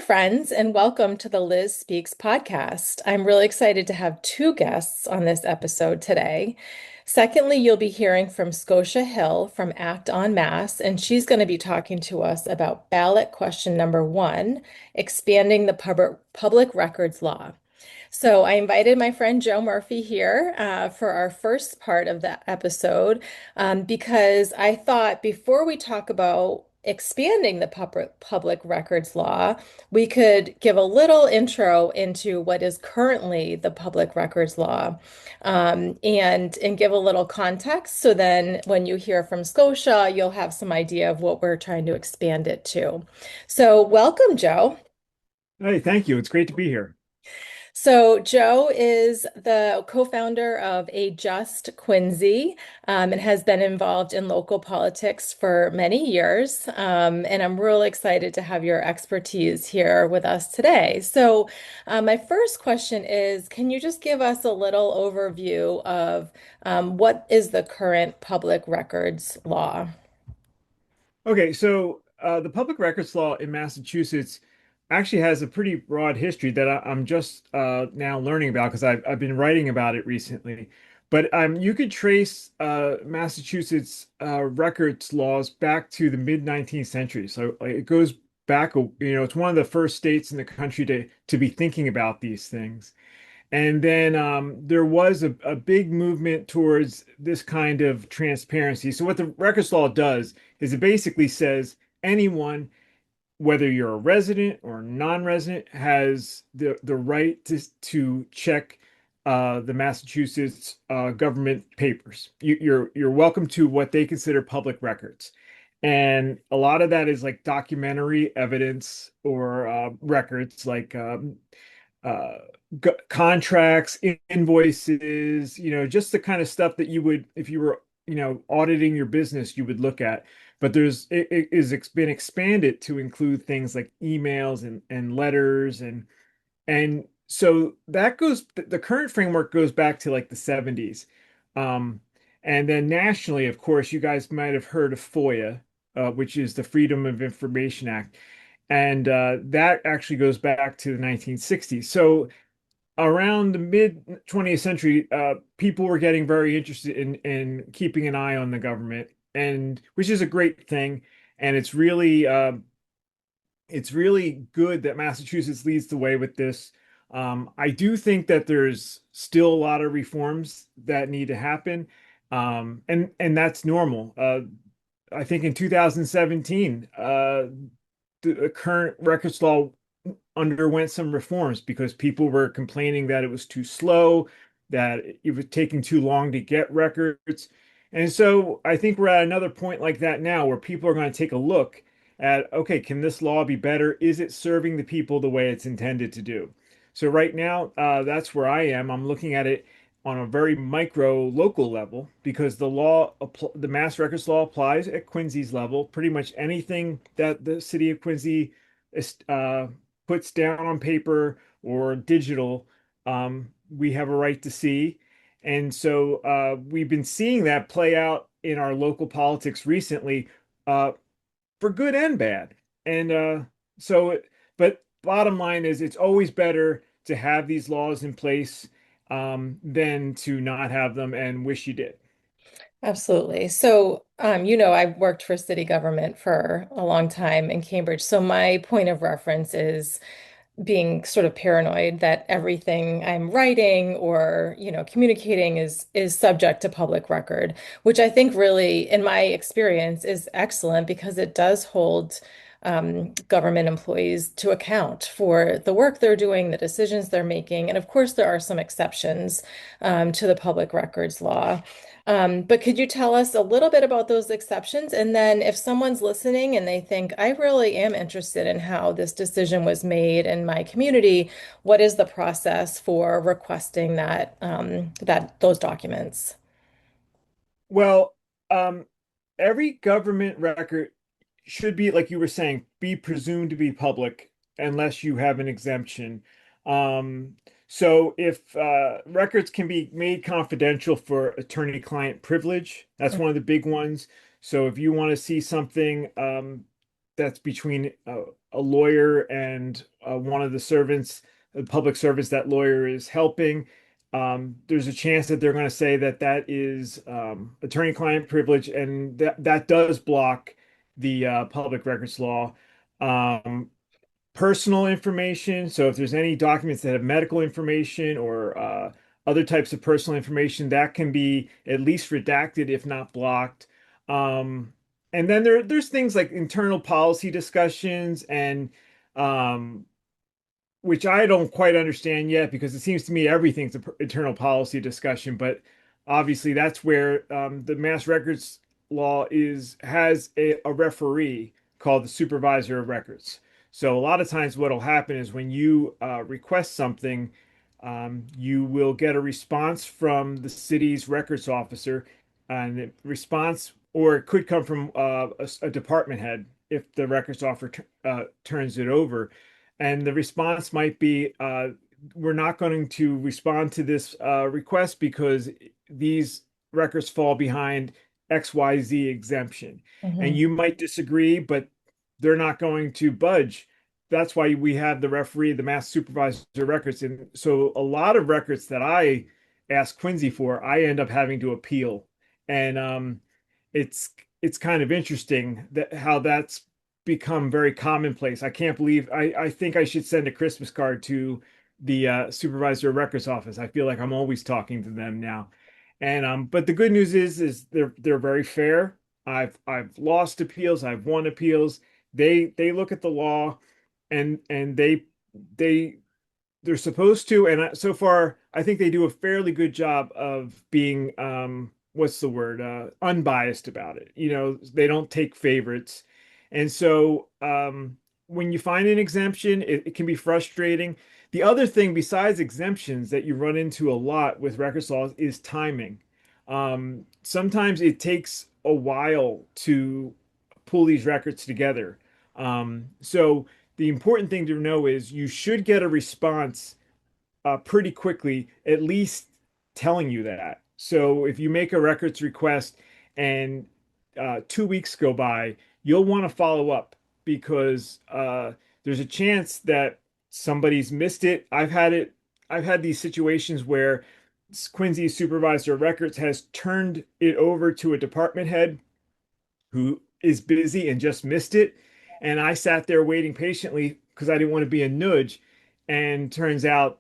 friends, and welcome to the Liz Speaks podcast. I'm really excited to have two guests on this episode today. Secondly, you'll be hearing from Scotia Hille from Act on Mass, and she's going to be talking to us about ballot question number one, expanding the public records law. So I invited my friend Joe Murphy here for our first part of the episode because I thought before we talk about expanding the public records law, we could give a little intro into what is currently the public records law and give a little context. So then when you hear from Scotia, you'll have some idea of what we're trying to expand it to. So welcome, Joe. Hey, thank you. It's great to be here. So, Joe is the co-founder of A Just Quincy and has been involved in local politics for many years. And I'm really excited to have your expertise here with us today. So, my first question is, can you just give us a little overview of what is the current public records law? Okay, so the public records law in Massachusetts actually has a pretty broad history that I'm just now learning about because I've been writing about it recently. But you could trace Massachusetts records laws back to the mid 19th century. So it goes back, it's one of the first states in the country to be thinking about these things. And then there was a big movement towards this kind of transparency. So what the records law does is it basically says anyone, whether you're a resident or non-resident, has the right to check the Massachusetts government papers. You're welcome to what they consider public records. And a lot of that is like documentary evidence or records like uh, contracts, invoices, just the kind of stuff that you would, if you were, auditing your business, you would look at. But been expanded to include things like emails and letters and so that goes, the current framework goes back to like the 70s. Um, and then nationally, of course, you guys might have heard of FOIA, which is the Freedom of Information Act. And that actually goes back to the 1960s. So around the mid 20th century, people were getting very interested in keeping an eye on the government, and which is a great thing. And it's really good that Massachusetts leads the way with this. I do think that there's still a lot of reforms that need to happen, and that's normal. I think in 2017, the current records law underwent some reforms because people were complaining that it was too slow, that it was taking too long to get records. And so I think we're at another point like that now where people are going to take a look at, okay, can this law be better? Is it serving the people the way it's intended to do? So right now, that's where I am. I'm looking at it on a very micro local level because the mass records law applies at Quincy's level. Pretty much anything that the city of Quincy uh, puts down on paper or digital, we have a right to see. And so we've been seeing that play out in our local politics recently, uh, for good and bad. And but bottom line is it's always better to have these laws in place than to not have them and wish you did. Absolutely. So, I've worked for city government for a long time in Cambridge. So my point of reference is being sort of paranoid that everything I'm writing or, communicating is subject to public record, which I think really, in my experience, is excellent because it does hold government employees to account for the work they're doing, the decisions they're making. And of course, there are some exceptions to the public records law. But could you tell us a little bit about those exceptions? And then if someone's listening and they think, I really am interested in how this decision was made in my community, what is the process for requesting those documents? Well, every government record should be, like you were saying, be presumed to be public unless you have an exemption. Um, so if records can be made confidential for attorney-client privilege, that's one of the big ones. So if you want to see something that's between a lawyer and one of the servants, the public servants that lawyer is helping. There's a chance that they're going to say that that is attorney-client privilege, and that does block the public records law. Um, Personal information. So if there's any documents that have medical information or other types of personal information, that can be at least redacted, if not blocked. Um, and then there's things like internal policy discussions and um, which I don't quite understand yet because it seems to me everything's an internal policy discussion, but obviously that's where the mass records law is has a referee called the supervisor of records. So a lot of times what'll happen is when you request something, you will get a response from the city's records officer, and the response, or it could come from a department head if the records officer turns it over. And the response might be, we're not going to respond to this request because these records fall behind XYZ exemption. And Mhm. you might disagree, but they're not going to budge. That's why we have the referee, the mass supervisor of records. And so a lot of records that I ask Quincy for, I end up having to appeal. And it's it's kind of interesting that how that's become very commonplace. I can't believe I think I should send a Christmas card to the supervisor of records office. I feel like I'm always talking to them now. And but the good news is they're very fair. I've lost appeals, I've won appeals. They look at the law and they they're supposed to, and so far, I think they do a fairly good job of being, what's the word, unbiased about it. You know, they don't take favorites. And so, when you find an exemption, it can be frustrating. The other thing besides exemptions that you run into a lot with records laws is timing. Sometimes it takes a while to pull these records together. So the important thing to know is you should get a response pretty quickly, at least telling you that. So if you make a records request and 2 weeks go by, you'll want to follow up because there's a chance that somebody's missed it. I've had these situations where Quincy's supervisor of records has turned it over to a department head who is busy and just missed it. And I sat there waiting patiently because I didn't want to be a nudge. And turns out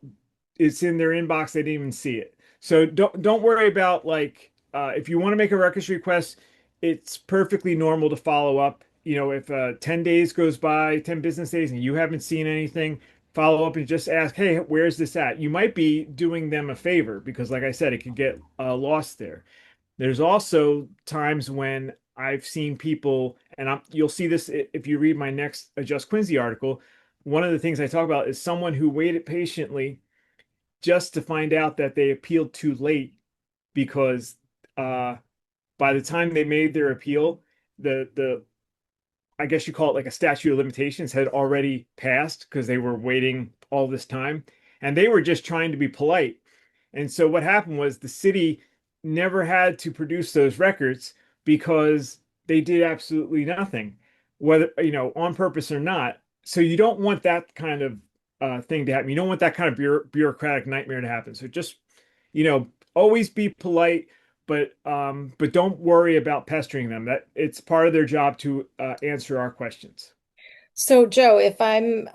it's in their inbox. They didn't even see it. So don't worry about like if you want to make a records request, it's perfectly normal to follow up. You know, if 10 days goes by, 10 business days, and you haven't seen anything, follow up and just ask, hey, where's this at? You might be doing them a favor because, like I said, it could get lost there. There's also times when I've seen people, and you'll see this if you read my next A Just Quincy article. One of the things I talk about is someone who waited patiently just to find out that they appealed too late because uh, by the time they made their appeal, the I guess you call it like a statute of limitations had already passed because they were waiting all this time, and they were just trying to be polite. And so what happened was the city never had to produce those records because they did absolutely nothing, whether, you know, on purpose or not. So you don't want that kind of thing to happen. You don't want that kind of bureaucratic nightmare to happen. So just, you know, always be polite, but don't worry about pestering them. That it's part of their job to answer our questions. So, Joe, if I'm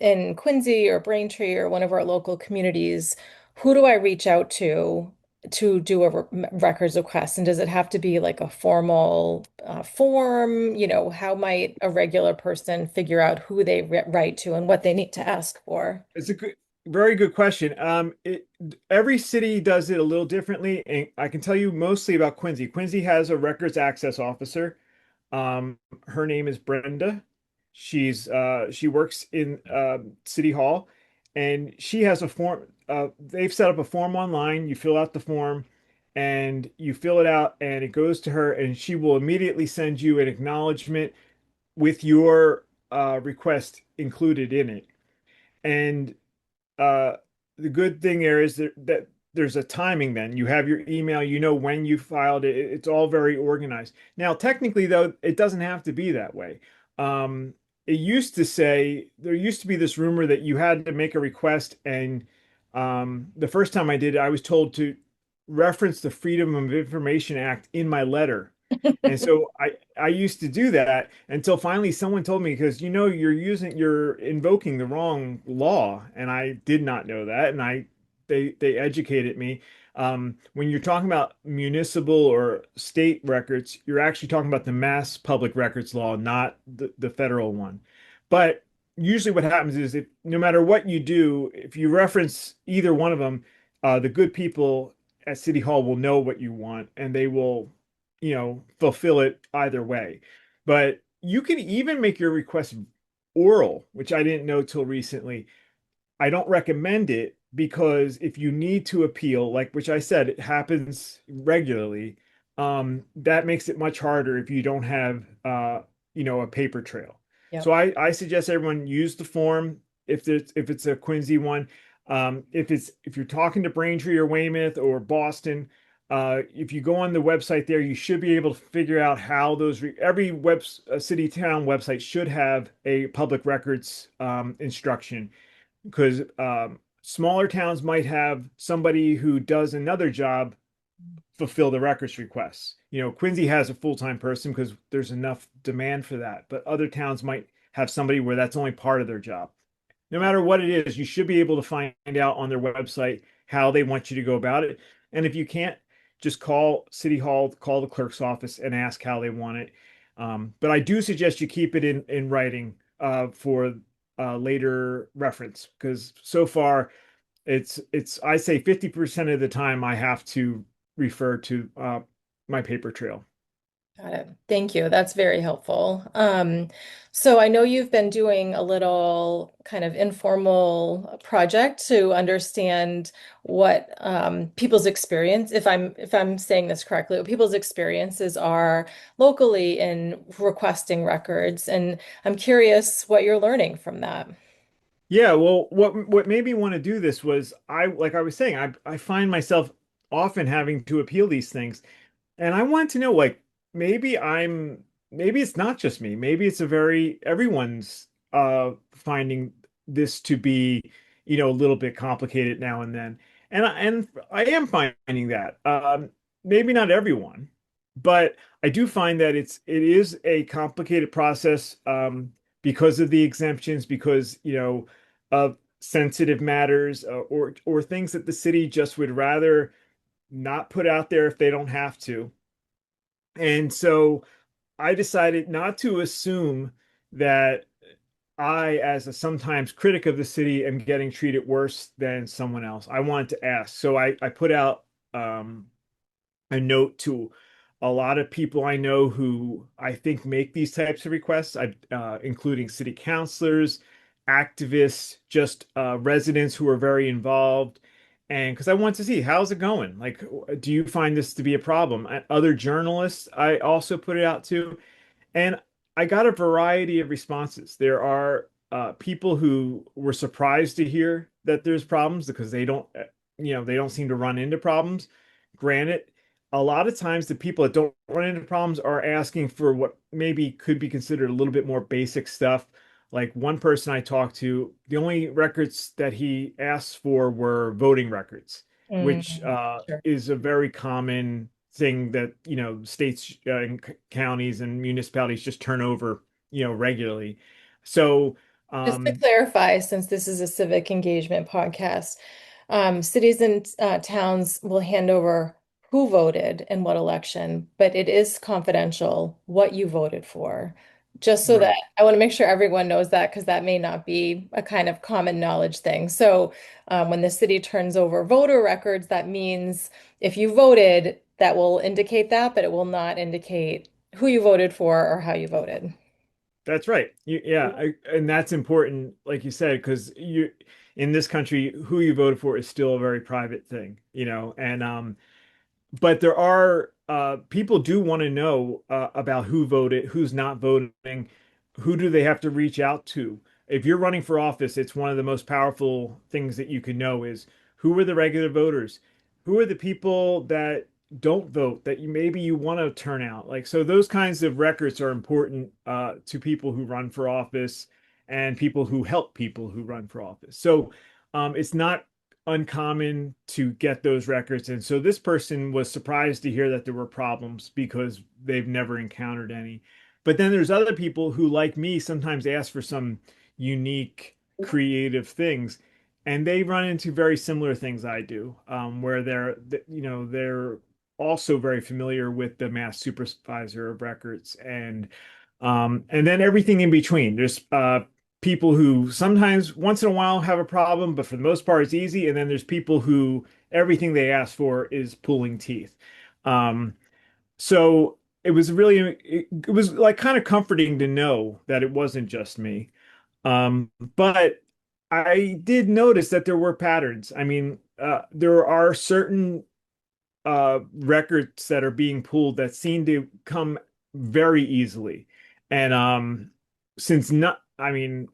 in Quincy or Braintree or one of our local communities, who do I reach out to do a records request? And does it have to be like a formal form? You know, how might a regular person figure out who they write to and what they need to ask for? It's a very good question. Every city does it a little differently, and I can tell you mostly about Quincy. Quincy has a records access officer. Her name is Brenda. She works in City Hall, and she has a form. They've set up a form online. You fill out the form, and you fill it out, and it goes to her, and she will immediately send you an acknowledgement with your request included in it. And uh, the good thing there is that there's a timing then. You have your email, you know when you filed it. It's all very organized. Now, technically, though, it doesn't have to be that way. um, it used to say there used to be this rumor that you had to make a request, and the first time I did it, I was told to reference the Freedom of Information Act in my letter. And so I used to do that until finally someone told me, because you're invoking the wrong law, and I did not know that, and they educated me. When you're talking about municipal or state records, you're actually talking about the Mass Public Records Law, not the federal one. But usually what happens is, if no matter what you do, if you reference either one of them, the good people at City Hall will know what you want, and they will, fulfill it either way. But you can even make your request oral, which I didn't know till recently. I don't recommend it because if you need to appeal, like which I said, it happens regularly, that makes it much harder if you don't have a paper trail. So Yep. I suggest everyone use the form if it's a Quincy one. If you're talking to Braintree or Weymouth or Boston, if you go on the website there, you should be able to figure out how every city town website should have a public records instruction, because smaller towns might have somebody who does another job fulfill the records requests. Quincy has a full-time person because there's enough demand for that, but other towns might have somebody where that's only part of their job. No matter what it is, you should be able to find out on their website how they want you to go about it. And if you can't, just call City Hall, call the clerk's office, and ask how they want it. But I do suggest you keep it in writing for later reference, because so far it's I say 50% of the time I have to refer to my paper trail. Got it. Thank you. That's very helpful. So I know you've been doing a little kind of informal project to understand what people's experience, if I'm saying this correctly, what people's experiences are locally in requesting records. And I'm curious what you're learning from that. Yeah, well, what made me want to do this was, like I was saying, I find myself often having to appeal these things. And I want to know, like, maybe it's not just me. Maybe it's everyone's finding this to be, a little bit complicated now and then. And I am finding that. Maybe not everyone, but I do find that it is a complicated process, because of the exemptions, because, of sensitive matters, or things that the city just would rather not put out there if they don't have to. And so I decided not to assume that I, as a sometimes critic of the city, am getting treated worse than someone else. I wanted to ask. So I put out a note to a lot of people I know who I think make these types of requests, including city councilors, activists, just residents who are very involved. And because I want to see how's it going? Like, do you find this to be a problem? Other journalists, I also put it out to, and I got a variety of responses. There are people who were surprised to hear that there's problems because they don't seem to run into problems. Granted, a lot of times the people that don't run into problems are asking for what maybe could be considered a little bit more basic stuff. Like one person I talked to, the only records that he asked for were voting records, which Mm, sure. is a very common thing that, states and counties and municipalities just turn over, regularly. So, Just to um, clarify, since this is a civic engagement podcast, cities and towns will hand over who voted in what election, but it is confidential what you voted for. Just so that right. I want to make sure everyone knows that because that may not be a kind of common knowledge thing. So, when the city turns over voter records, that means if you voted, that will indicate that, but it will not indicate who you voted for or how you voted. That's right. Yeah, and that's important, like you said, because in this country, who you voted for is still a very private thing, and but there are people do want to know about who voted, who's not voting, who do they have to reach out to. If you're running for office, it's one of the most powerful things that you can know is who are the regular voters, who are the people that don't vote that you maybe you want to turn out. Like, so those kinds of records are important to people who run for office and people who help people who run for office. So it's not uncommon to get those records. And so this person was surprised to hear that there were problems because they've never encountered any. But then there's other people who, like me, sometimes ask for some unique, creative things. And they run into very similar things I do, where they're also very familiar with the mass supervisor of records and then everything in between. There's people who sometimes once in a while have a problem, but for the most part it's easy. And then there's people who everything they ask for is pulling teeth. Um, so it was like kind of comforting to know that it wasn't just me. But I did notice that there were patterns. I mean, there are certain records that are being pulled that seem to come very easily. And since not, I mean,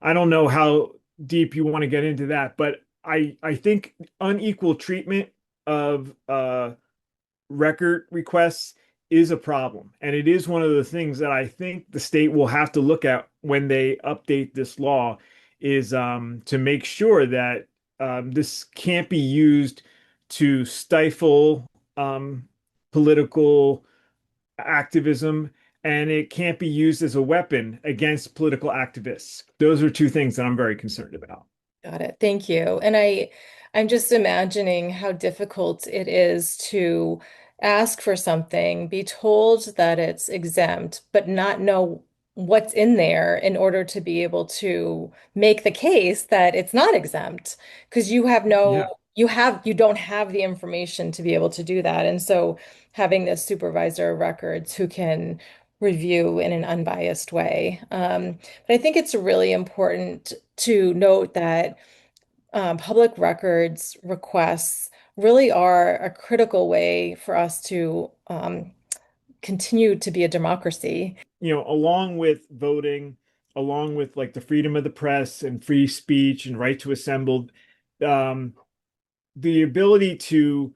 I don't know how deep you want to get into that, but I think unequal treatment of record requests is a problem. And it is one of the things that I think the state will have to look at when they update this law is to make sure that this can't be used to stifle political activism and it can't be used as a weapon against political activists. Those are two things that I'm very concerned about. Got it. Thank you. I'm just imagining how difficult it is to ask for something, be told that it's exempt, but not know what's in there in order to be able to make the case that it's not exempt because Yeah. you don't have the information to be able to do that. And so having this supervisor of records who can review in an unbiased way. But I think it's really important to note that public records requests really are a critical way for us to continue to be a democracy. Along with voting, along with like the freedom of the press and free speech and right to assemble, um, the ability to,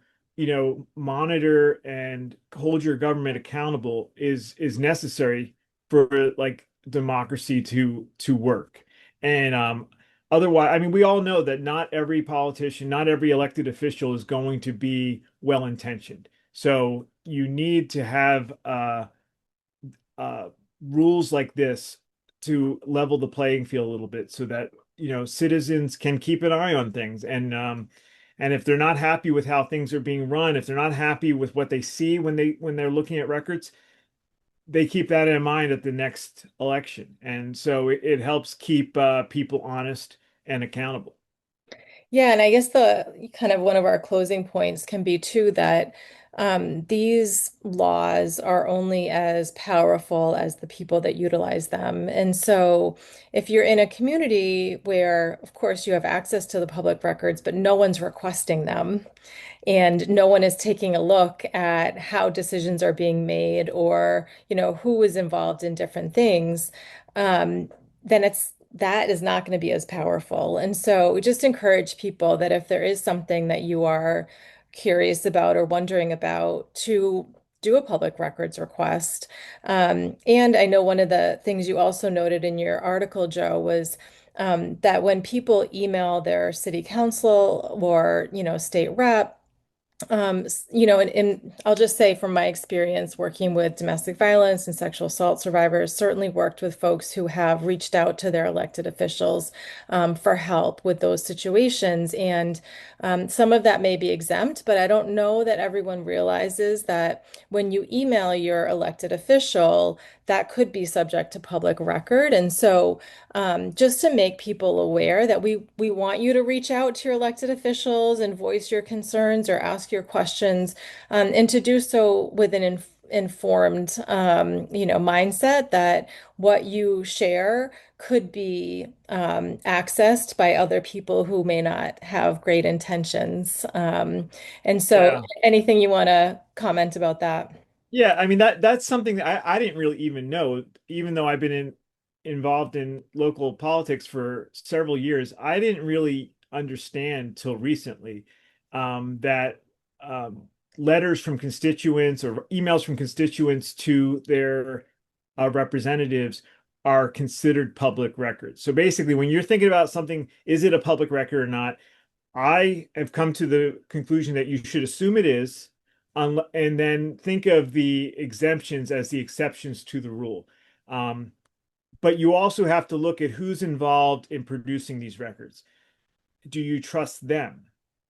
monitor and hold your government accountable is necessary for like democracy to work. And otherwise, I mean, we all know that not every politician, not every elected official is going to be well-intentioned. So you need to have uh, rules like this to level the playing field a little bit so that citizens can keep an eye on things and if they're not happy with how things are being run, if they're not happy with what they see when they're looking at records, they keep that in mind at the next election, and so it helps keep people honest and accountable. Yeah, and I guess the kind of one of our closing points can be too that these laws are only as powerful as the people that utilize them. And so if you're in a community where, of course, you have access to the public records, but no one's requesting them, and no one is taking a look at how decisions are being made or, who is involved in different things, then that is not going to be as powerful. And so we just encourage people that if there is something that you are curious about or wondering about, to do a public records request. And I know one of the things you also noted in your article, Joe, was that when people email their city council or, state rep, and I'll just say from my experience working with domestic violence and sexual assault survivors, certainly worked with folks who have reached out to their elected officials for help with those situations. And some of that may be exempt, but I don't know that everyone realizes that when you email your elected official, that could be subject to public record. And so just to make people aware that we want you to reach out to your elected officials and voice your concerns or ask your questions, and to do so with an informed, mindset that what you share could be accessed by other people who may not have great intentions. And so, Yeah. anything you want to comment about that? Yeah, I mean that's something that I didn't really even know, even though I've been involved in local politics for several years. I didn't really understand till recently that letters from constituents or emails from constituents to their representatives are considered public records. So basically, when you're thinking about something, is it a public record or not? I have come to the conclusion that you should assume it is, and then think of the exemptions as the exceptions to the rule. Um, but you also have to look at who's involved in producing these records. Do you trust them?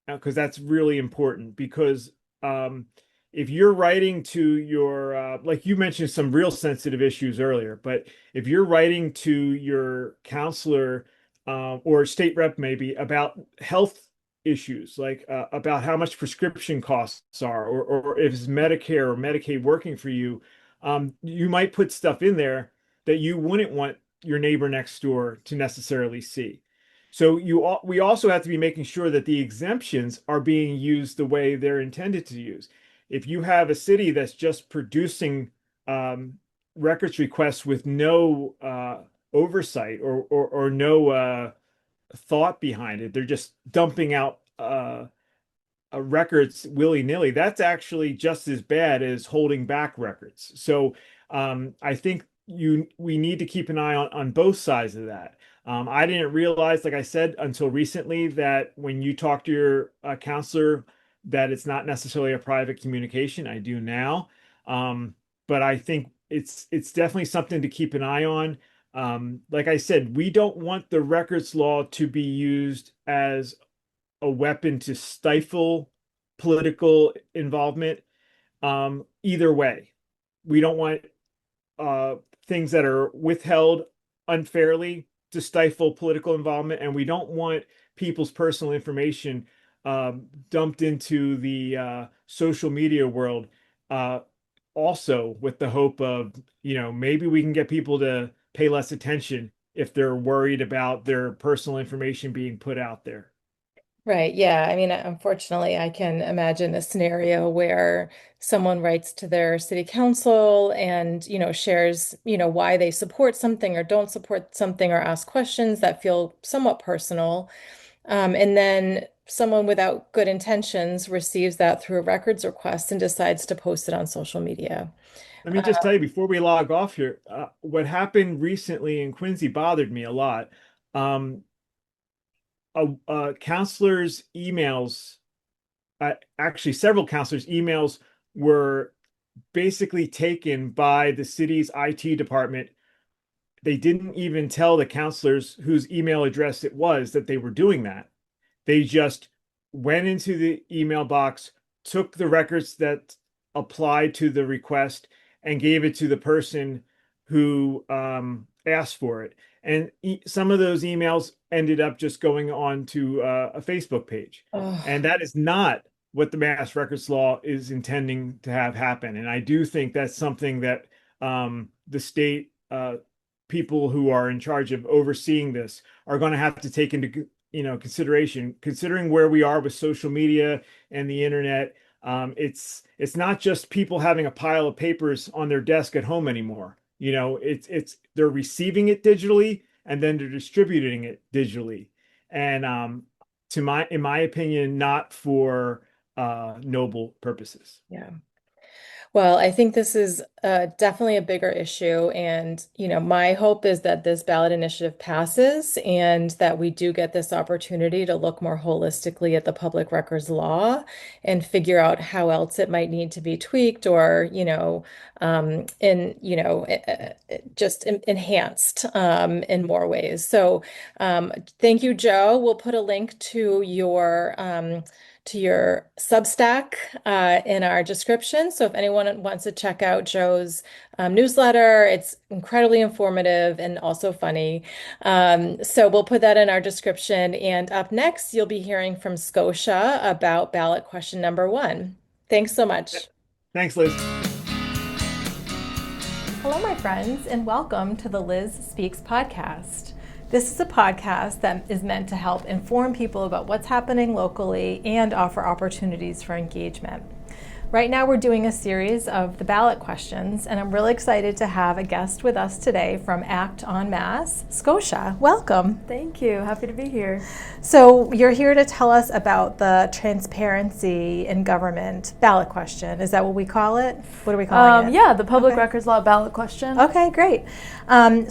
Because that's really important. Because um, if you're writing to your, like you mentioned some real sensitive issues earlier, but if you're writing to your counselor or state rep maybe about health issues, like about how much prescription costs are, or if it's Medicare or Medicaid working for you, you might put stuff in there that you wouldn't want your neighbor next door to necessarily see. So we also have to be making sure that the exemptions are being used the way they're intended to use. If you have a city that's just producing records requests with no oversight or no thought behind it, they're just dumping out records willy-nilly. That's actually just as bad as holding back records. So I think we need to keep an eye on both sides of that. I didn't realize, like I said, until recently that when you talk to your counselor, that it's not necessarily a private communication. I do now. But I think it's definitely something to keep an eye on. Like I said, we don't want the records law to be used as a weapon to stifle political involvement. Either way, we don't want uh, things that are withheld unfairly to stifle political involvement, and we don't want people's personal information dumped into the social media world. Uh, Also, with the hope of, maybe we can get people to pay less attention if they're worried about their personal information being put out there. Right. Yeah. I mean, unfortunately, I can imagine a scenario where someone writes to their city council and, shares, why they support something or don't support something or ask questions that feel somewhat personal. And then someone without good intentions receives that through a records request and decides to post it on social media. Let me just tell you before we log off here, what happened recently in Quincy bothered me a lot. Um, a counselor's emails, actually several counselors' emails were basically taken by the city's IT department. They didn't even tell the counselors whose email address it was that they were doing that. They just went into the email box, took the records that applied to the request, and gave it to the person who asked for it. And some of those emails ended up just going on to a Facebook page. Oh, And that is not what the mass records law is intending to have happen. And I do think that's something that the state people who are in charge of overseeing this are going to have to take into consideration, considering where we are with social media and the internet. It's not just people having a pile of papers on their desk at home anymore. It's they're receiving it digitally and then they're distributing it digitally. And in my opinion, not for noble purposes. yeah. Well, I think this is definitely a bigger issue. And, my hope is that this ballot initiative passes and that we do get this opportunity to look more holistically at the public records law and figure out how else it might need to be tweaked or, just enhanced in more ways. So thank you, Joe. We'll put a link to your Substack in our description. So if anyone wants to check out Joe's newsletter, it's incredibly informative and also funny. So we'll put that in our description. And up next, you'll be hearing from Scotia about ballot question number 1. Thanks so much. Thanks, Liz. Hello, my friends, and welcome to the Liz Speaks podcast. This is a podcast that is meant to help inform people about what's happening locally and offer opportunities for engagement. Right now we're doing a series of the ballot questions, and I'm really excited to have a guest with us today from Act on Mass, Scotia. Welcome. Thank you. Happy to be here. So you're here to tell us about the transparency in government ballot question. Is that what we call it? What are we calling it? Yeah, the Public Records Law ballot question. Okay, great.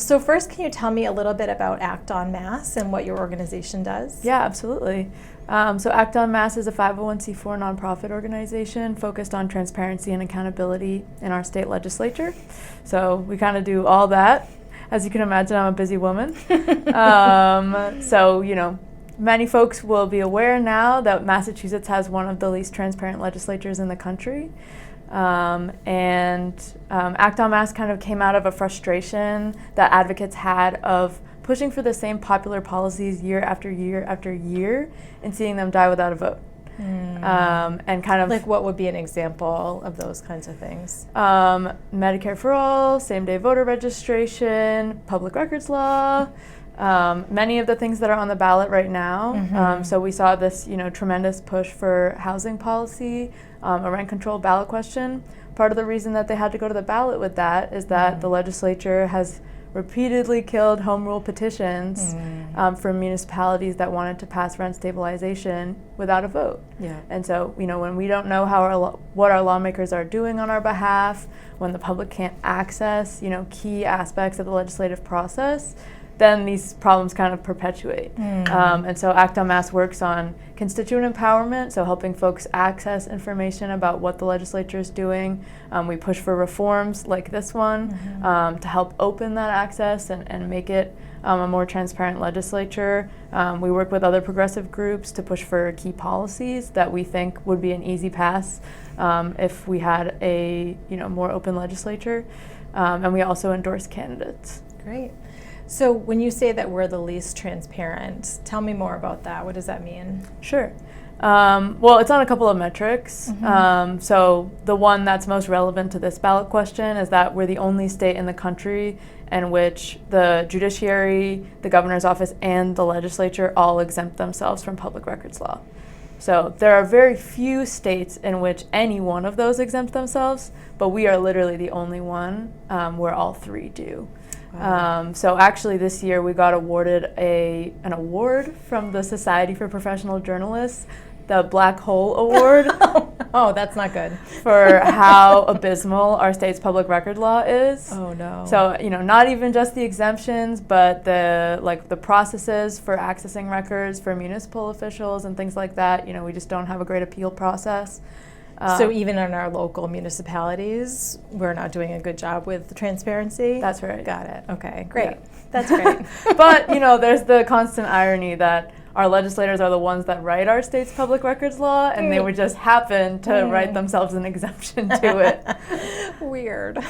So first, can you tell me a little bit about Act on Mass and what your organization does? Yeah, absolutely. So Act on Mass is a 501c4 nonprofit organization focused on transparency and accountability in our state legislature. So we kind of do all that. As you can imagine, I'm a busy woman. Many folks will be aware now that Massachusetts has one of the least transparent legislatures in the country. Act on Mass kind of came out of a frustration that advocates had of pushing for the same popular policies year after year after year and seeing them die without a vote. And kind of like, what would be an example of those kinds of things? Medicare for all, same-day voter registration, public records law, many of the things that are on the ballot right now. So we saw this, tremendous push for housing policy, a rent-controlled ballot question. Part of the reason that they had to go to the ballot with that is that the legislature has repeatedly killed home rule petitions from municipalities that wanted to pass rent stabilization without a vote. Yeah. And so, when we don't know what our lawmakers are doing on our behalf, when the public can't access, key aspects of the legislative process, then these problems kind of perpetuate. And so Act on Mass works on constituent empowerment, so helping folks access information about what the legislature is doing. We push for reforms like this one to help open that access and make it a more transparent legislature. We work with other progressive groups to push for key policies that we think would be an easy pass if we had a more open legislature. And we also endorse candidates. Great. So when you say that we're the least transparent, tell me more about that. What does that mean? Sure. Well, it's on a couple of metrics. So the one that's most relevant to this ballot question is that we're the only state in the country in which the judiciary, the governor's office, and the legislature all exempt themselves from public records law. So there are very few states in which any one of those exempt themselves, but we are literally the only one where all three do. Wow. So actually this year we got awarded an award from the Society for Professional Journalists, the Black Hole Award. Oh, that's not good. For how abysmal our state's public record law is. Oh no. So, not even just the exemptions, but the processes for accessing records for municipal officials and things like that. We just don't have a great appeal process. So even in our local municipalities, we're not doing a good job with transparency? That's right. Got it. Okay, great. Yeah. That's great. But, there's the constant irony that our legislators are the ones that write our state's public records law, and they would just happen to write themselves an exemption to it. Weird.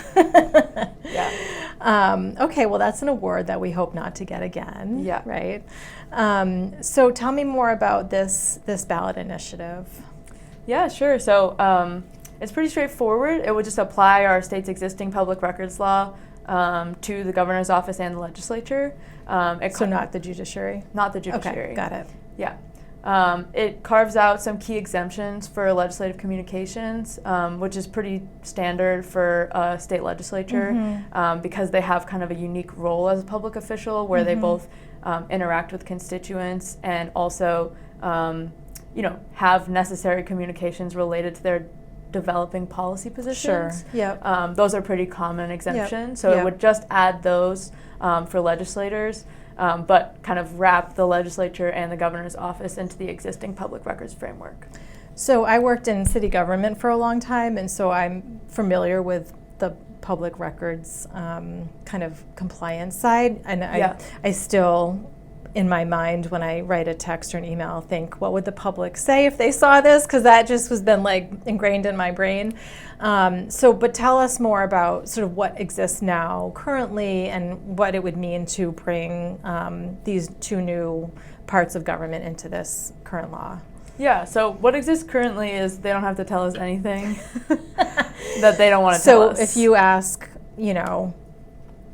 Yeah. Okay, well, that's an award that we hope not to get again. Yeah. Right? So tell me more about this ballot initiative. Yeah, sure. So it's pretty straightforward. It would just apply our state's existing public records law to the governor's office and the legislature. So not the judiciary? Not the judiciary. Okay, got it. Yeah. It carves out some key exemptions for legislative communications, which is pretty standard for a state legislature because they have kind of a unique role as a public official where they both interact with constituents and also have necessary communications related to their developing policy positions. Sure. Yep. Those are pretty common exemptions. Yep. So Yep. it would just add those for legislators, but kind of wrap the legislature and the governor's office into the existing public records framework. So I worked in city government for a long time, and so I'm familiar with the public records kind of compliance side. And I still, in my mind, when I write a text or an email, think, what would the public say if they saw this? Because that just has been like ingrained in my brain. But tell us more about sort of what exists now currently and what it would mean to bring these two new parts of government into this current law. Yeah, so what exists currently is they don't have to tell us anything that they don't want to tell us. So if you ask,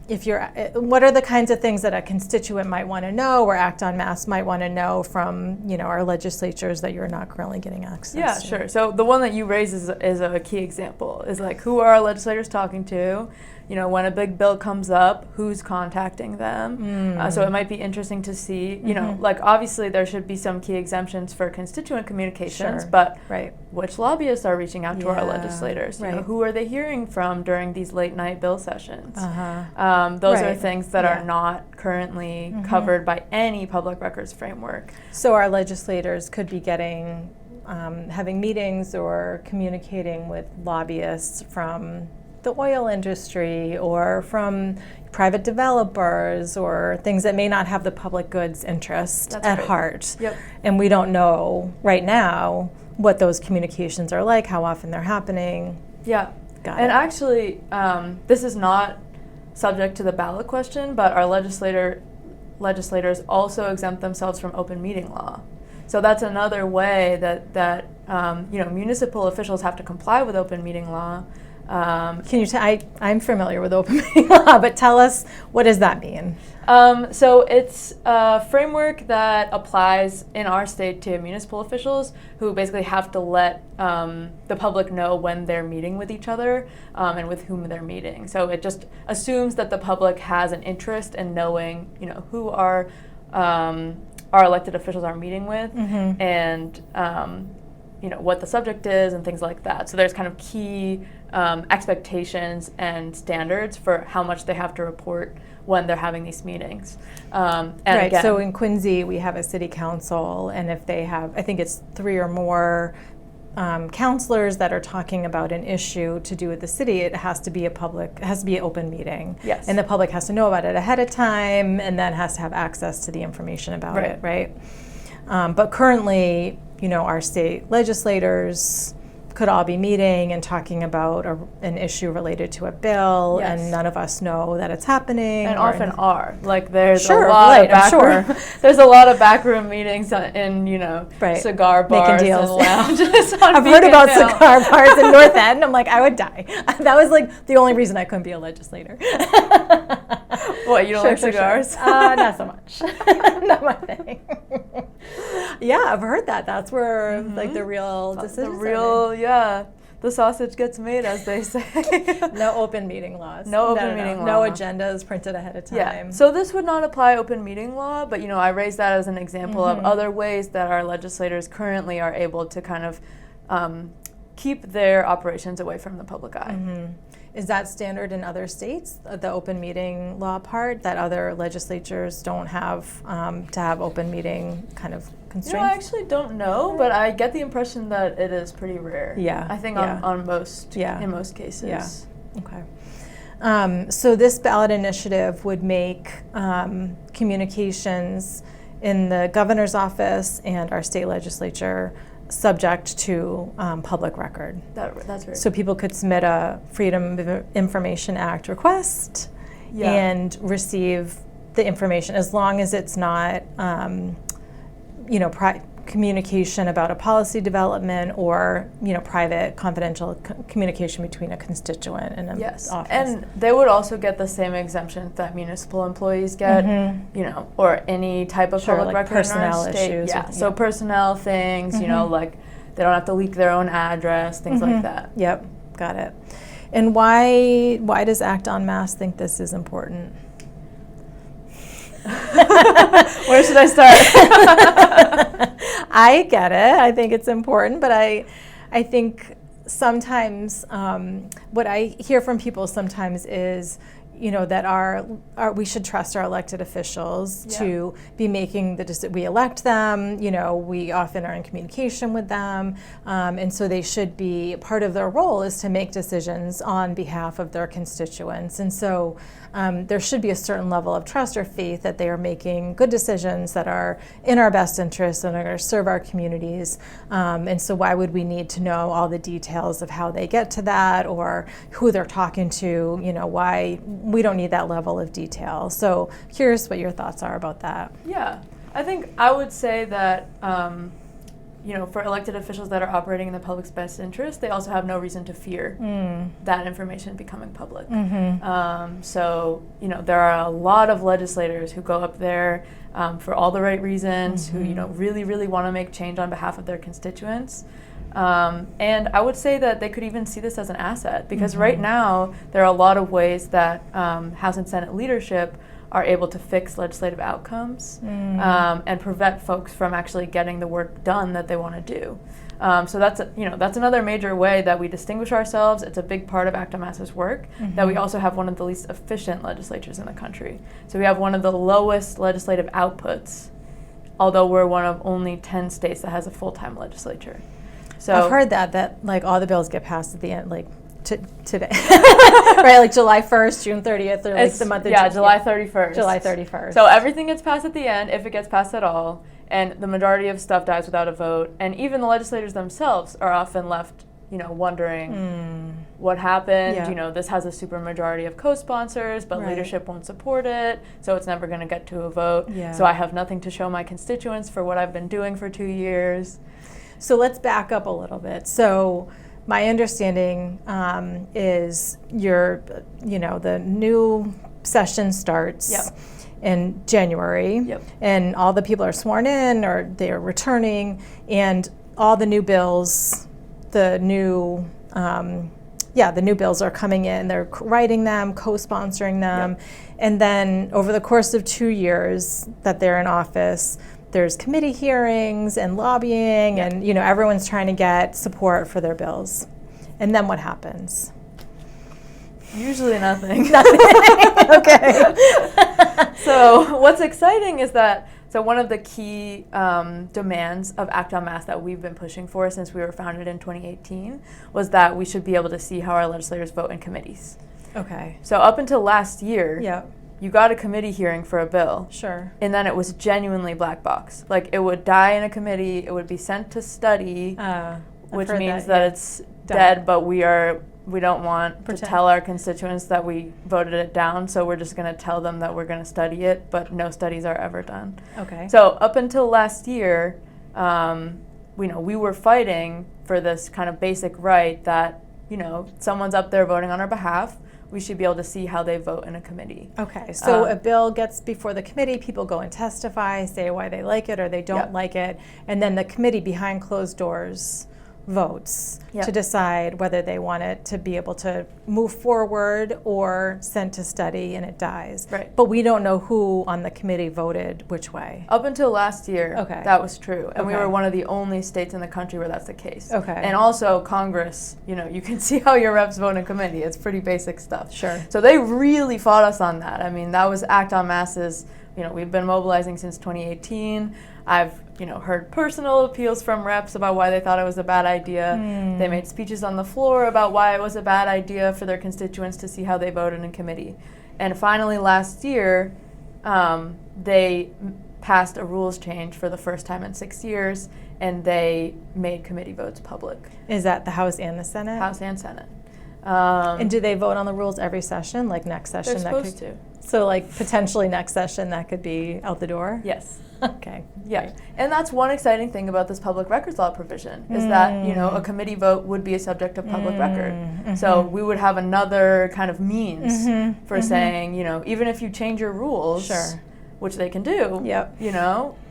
what are the kinds of things that a constituent might want to know or Act on Mass might want to know from, our legislatures that you're not currently getting access to? Yeah, sure. So the one that you raise is a key example, is like, who are our legislators talking to? When a big bill comes up, who's contacting them? So it might be interesting to see, like, obviously there should be some key exemptions for constituent communications, Sure. but Right. which lobbyists are reaching out to our legislators? Right. Who are they hearing from during these late night bill sessions? Those are Right. things that Yeah. are not currently covered by any public records framework. So our legislators could be getting, having meetings or communicating with lobbyists from the oil industry or from private developers or things that may not have the public goods interest That's at right. heart. Yep. And we don't know right now what those communications are like, how often they're happening. Yeah. Got And it. actually, this is not subject to the ballot question, but our legislators also exempt themselves from open meeting law. So that's another way that municipal officials have to comply with open meeting law. Can you I'm familiar with open meeting law, but tell us, what does that mean? So it's a framework that applies in our state to municipal officials who basically have to let the public know when they're meeting with each other and with whom they're meeting. So it just assumes that the public has an interest in knowing, who our elected officials are meeting with, and what the subject is and things like that. So there's kind of key expectations and standards for how much they have to report when they're having these meetings. And Right, again, so in Quincy, we have a city council, and if they have, I think it's 3 or more counselors that are talking about an issue to do with the city, it has to be an open meeting. Yes. And the public has to know about it ahead of time, and then has to have access to the information about Right. it, right? But currently, our state legislators could all be meeting and talking about an issue related to a bill, Yes. and none of us know that it's happening. and or often are. Like there's Sure, a lot right, of backroom, I'm sure. there's a lot of backroom meetings in Right. cigar Making bars deals. and lounges. on I've heard Beacon about Hill. cigar bars in North End. I'm like, I would die. That was like the only reason I couldn't be a legislator. What, you don't like cigars? Sure. Not so much. Not my thing. Yeah, I've heard that. That's where like the real decisions The sausage gets made, as they say. are made. No open meeting laws. No open meeting No law. agendas printed ahead of time. Yeah. So this would not apply open meeting law, but I raised that as an example of other ways that our legislators currently are able to kind of keep their operations away from the public eye. Is that standard in other states, the open meeting law part, that other legislatures don't have to have open meeting kind of constraints? I actually don't know, but I get the impression that it is pretty rare. Yeah, I think yeah. on most, Yeah. in most cases. Yeah. Okay. So this ballot initiative would make communications in the governor's office and our state legislature subject to public record. That's right. So people could submit a Freedom of Information Act request and receive the information, as long as it's not, communication about a policy development or, private confidential communication between a constituent and an Yes, office. and they would also get the same exemption that municipal employees get, or any type of Sure, public like record in our personnel state. issues Yeah, with- so personnel things, like they don't have to leak their own address, things like that. Yep, got it. And why does Act on Mass think this is important? Where should I start? I get it. I think it's important, but I think sometimes what I hear from people sometimes is, that we should trust our elected officials to be making the decision. We elect them. We often are in communication with them, and so they should be, part of their role is to make decisions on behalf of their constituents. And so there should be a certain level of trust or faith that they are making good decisions that are in our best interests and are going to serve our communities. And so why would we need to know all the details of how they get to that or who they're talking to? Why we don't need that level of detail. So curious what your thoughts are about that. Yeah, I think I would say that, for elected officials that are operating in the public's best interest, they also have no reason to fear that information becoming public. So, there are a lot of legislators who go up there for all the right reasons, who, really, really want to make change on behalf of their constituents. And I would say that they could even see this as an asset, because right now there are a lot of ways that House and Senate leadership are able to fix legislative outcomes and prevent folks from actually getting the work done that they want to do. So that's another major way that we distinguish ourselves. It's a big part of Act on Mass's work, that we also have one of the least efficient legislatures in the country. So we have one of the lowest legislative outputs, although we're one of only 10 states that has a full-time legislature. So I've heard that like all the bills get passed at the end, like today, right? Like July 1st, June 30th, or like the month of June. July 31st. July 31st. So everything gets passed at the end, if it gets passed at all, and the majority of stuff dies without a vote. And even the legislators themselves are often left, wondering what happened. Yeah. This has a supermajority of co-sponsors, but leadership won't support it, so it's never going to get to a vote. Yeah. So I have nothing to show my constituents for what I've been doing for 2 years. So let's back up a little bit. So my understanding is the new session starts in January, and all the people are sworn in or they're returning, and all the new bills, the new bills are coming in. They're writing them, co-sponsoring them, and then over the course of 2 years that they're in office, there's committee hearings and lobbying, and everyone's trying to get support for their bills. And then what happens? Usually nothing. Okay. So what's exciting is that one of the key demands of Act on Mass that we've been pushing for since we were founded in 2018 was that we should be able to see how our legislators vote in committees. Okay. So up until last year, you got a committee hearing for a bill. Sure. And then it was genuinely black box. Like, it would die in a committee, it would be sent to study, which means that it's dead, but we don't want to tell our constituents that we voted it down, so we're just going to tell them that we're going to study it, but no studies are ever done. Okay. So up until last year, we were fighting for this kind of basic right that, someone's up there voting on our behalf, we should be able to see how they vote in a committee. Okay, so a bill gets before the committee, people go and testify, say why they like it or they don't like it, and then the committee behind closed doors votes to decide whether they want it to be able to move forward or sent to study, and it dies. Right. But we don't know who on the committee voted which way. Up until last year, that was true. And we Okay. were one of the only states in the country where that's the case. Okay. And also Congress, you can see how your reps vote in committee. It's pretty basic stuff. Sure. So they really fought us on that. I mean, that was Act on Mass's, we've been mobilizing since 2018. I've heard personal appeals from reps about why they thought it was a bad idea. They made speeches on the floor about why it was a bad idea for their constituents to see how they voted in committee. And finally last year, they passed a rules change for the first time in 6 years, and they made committee votes public. Is that the House and the Senate? House and Senate. And do they vote on the rules every session, like next session? They're supposed to. So like potentially next session that could be out the door? Yes. Okay. Yeah, and that's one exciting thing about this public records law provision is that, a committee vote would be a subject of public record. So we would have another kind of means for saying, even if you change your rules, which they can do,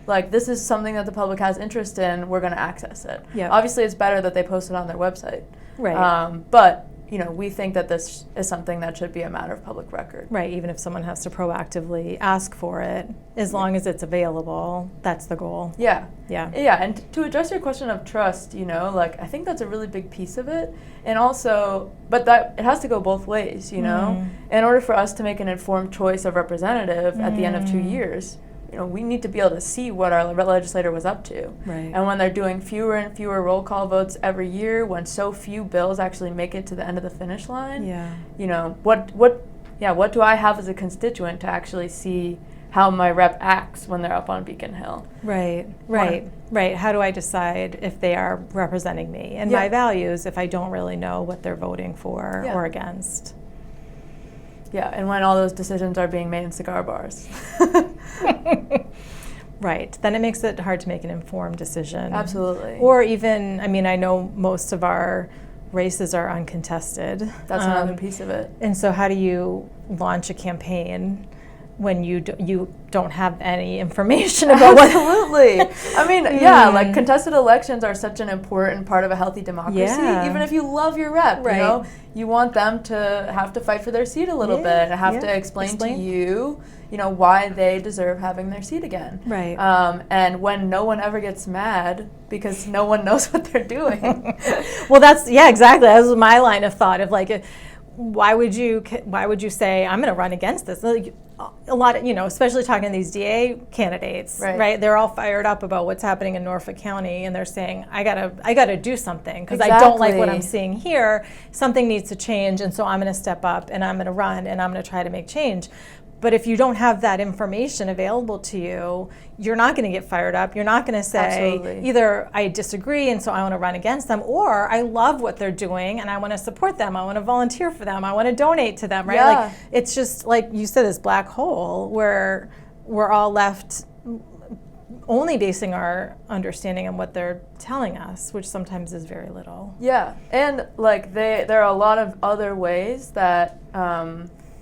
like this is something that the public has interest in, we're going to access it. Obviously, it's better that they post it on their website. Right. But we think that this is something that should be a matter of public record. Right, even if someone has to proactively ask for it, as long as it's available, that's the goal. Yeah. Yeah. Yeah, and to address your question of trust, I think that's a really big piece of it. And also, but that it has to go both ways, In order for us to make an informed choice of representative at the end of 2 years, we need to be able to see what our legislator was up to. Right. And when they're doing fewer and fewer roll call votes every year, when so few bills actually make it to the end of the finish line, what do I have as a constituent to actually see how my rep acts when they're up on Beacon Hill? Right. How do I decide if they are representing me and my values if I don't really know what they're voting for or against? Yeah, and when all those decisions are being made in cigar bars. Right. Then it makes it hard to make an informed decision. Absolutely. Or even, I mean, I know most of our races are uncontested. That's another piece of it. And so how do you launch a campaign when you don't have any information about what? Absolutely. I mean, yeah, like contested elections are such an important part of a healthy democracy. Yeah. Even if you love your rep, Right. you know, you want them to have to fight for their seat a little bit and have to explain to you, you know, why they deserve having their seat again. Right. And when no one ever gets mad because no one knows what they're doing. Well, exactly. That was my line of thought of like, why would you say I'm going to run against this? Like, a lot of, you know, especially talking to these DA candidates, right? They're all fired up about what's happening in Norfolk County, and they're saying, I gotta do something because I don't like what I'm seeing here. Something needs to change, and so I'm going to step up and I'm going to run and I'm going to try to make change. But if you don't have that information available to you, you're not going to get fired up. You're not going to say either I disagree and so I want to run against them, or I love what they're doing and I want to support them. I want to volunteer for them. I want to donate to them, right? Yeah. Like, it's just like you said, this black hole where we're all left only basing our understanding on what they're telling us, which sometimes is very little. Yeah, and like there are a lot of other ways that